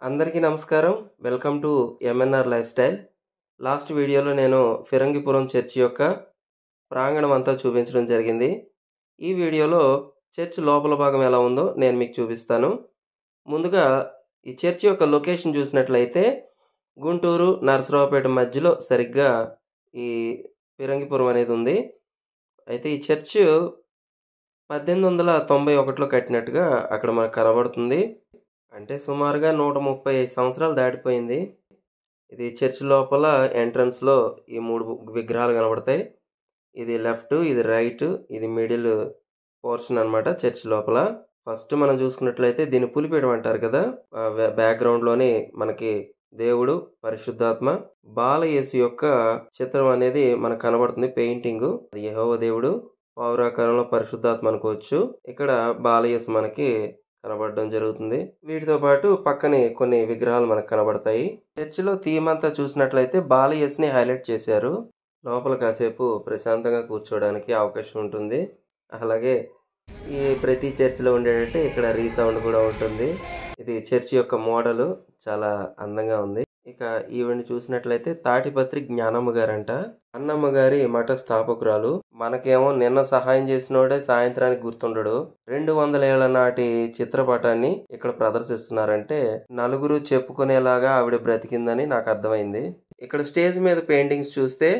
అందరికీ నమస్కారం. Welcome to MNR life style. Last వీడియోలో నేను ఫిరంగిపురం చర్చి యొక్క ప్రాంగణం అంతా చూపించడం జరిగింది. ఈ వీడియోలో చర్చ్ లోపల భాగం ఎలా ఉందో నేను మీకు చూపిస్తాను. ముందుగా ఈ చర్చ్ యొక్క లొకేషన్ చూసినట్లయితే గుంటూరు, నరసరావుపేట మధ్యలో సరిగ్గా ఈ ఫిరంగిపురం అనేది ఉంది. అయితే ఈ చర్చ్ 1891లో కట్టినట్టుగా అక్కడ మనకు కనబడుతుంది. అంటే సుమారుగా 130 సంవత్సరాలు దాటిపోయింది. ఇది చర్చ్ లోపల ఎంట్రన్స్‌లో ఈ 3 విగ్రహాలు కనబడతాయి. ఇది లెఫ్ట్, ఇది రైట్, ఇది మిడిల్ పోర్షన్ అన్నమాట చర్చ్ లోపల. ఫస్ట్ మనం చూసుకున్నట్లయితే దీన్ని పులిపీఠం అంటారు కదా! బ్యాక్‌గ్రౌండ్‌లోని మనకి దేవుడు, పరిశుద్ధాత్మ, బాలయేసు యొక్క చిత్రం అనేది మనకు కనబడుతుంది పెయింటింగు. అది యెహోవా దేవుడు, పావురాకారంలో పరిశుద్ధాత్మ అనుకోవచ్చు. ఇక్కడ బాలయేసు మనకి కనబడడం జరుగుతుంది. వీటితో పాటు పక్కనే కొన్ని విగ్రహాలు మనకు కనబడతాయి. చర్చిలో థీమ్ అంతా చూసినట్లయితే బాలయేసుని హైలైట్ చేశారు. లోపల కాసేపు ప్రశాంతంగా కూర్చోవడానికి అవకాశం ఉంటుంది. అలాగే ఈ ప్రతి చర్చిలో ఉండేటట్టే ఇక్కడ రీసౌండ్ కూడా ఉంటుంది. ఇది చర్చి యొక్క మోడలు చాలా అందంగా ఉంది. ఇక ఈవిడ్ని చూసినట్లయితే తాటిపత్రి జ్ఞానమ్మ గారంట. అన్నమ్మ గారి మఠ స్థాపకురాలు. మనకేమో నిన్న సహాయం చేసినోడే సాయంత్రానికి గుర్తుండడు. 200 ఏళ్ల నాటి చిత్రపటాన్ని ఇక్కడ ప్రదర్శిస్తున్నారంటే నలుగురు చెప్పుకునేలాగా ఆవిడ బ్రతికిందని నాకు అర్థమైంది. ఇక్కడ స్టేజ్ మీద పెయింటింగ్స్ చూస్తే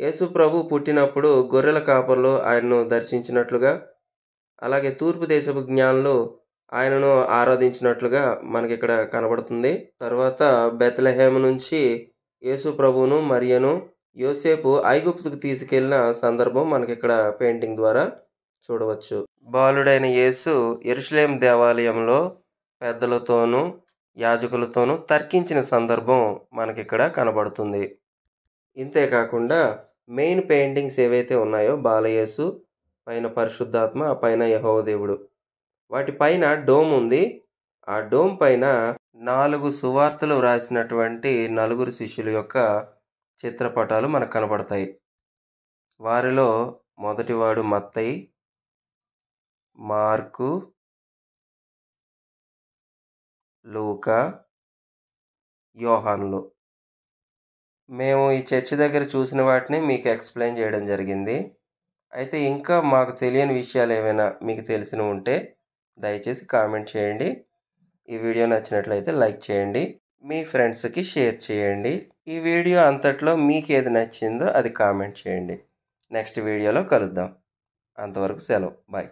యేసు ప్రభు పుట్టినప్పుడు గొర్రెల కాపర్లు ఆయన్ను దర్శించినట్లుగా, అలాగే తూర్పు దేశపు జ్ఞానులు ఆయనను ఆరాధించినట్లుగా మనకి ఇక్కడ కనబడుతుంది. తర్వాత బెత్లెహేము నుంచి యేసు ప్రభువును, మరియను, యోసేపు ఐగుప్తుకు తీసుకెళ్లిన సందర్భం మనకి ఇక్కడ పెయింటింగ్ ద్వారా చూడవచ్చు. బాలుడైన యేసు యెరూషలేము దేవాలయంలో పెద్దలతోనూ యాజకులతోనూ తర్కించిన సందర్భం మనకిక్కడ కనబడుతుంది. ఇంతేకాకుండా మెయిన్ పెయింటింగ్స్ ఏవైతే ఉన్నాయో బాలయేసు, పైన పరిశుద్ధాత్మ, ఆ పైన యెహోవా దేవుడు, వాటి పైన డోమ్ ఉంది. ఆ డోమ్ పైన 4 సువార్తలు వ్రాసినటువంటి 4 శిష్యుల యొక్క చిత్రపటాలు మనకు కనబడతాయి. వారిలో మొదటివాడు మత్తయి, మార్కు, లూకా, యోహానులు. మేము ఈ చర్చి దగ్గర చూసిన వాటిని మీకు ఎక్స్‌ప్లెయిన్ చేయడం జరిగింది. అయితే ఇంకా మాకు తెలియని విషయాలు ఏవైనా మీకు తెలిసినవి ఉంటే దయచేసి కామెంట్ చేయండి. ఈ వీడియో నచ్చినట్లయితే లైక్ చేయండి. మీ ఫ్రెండ్స్‌కి షేర్ చేయండి. ఈ వీడియో అంతట్లో మీకు ఏది నచ్చిందో అది కామెంట్ చేయండి. నెక్స్ట్ వీడియోలో కలుద్దాం. అంతవరకు సెలవు. బాయ్.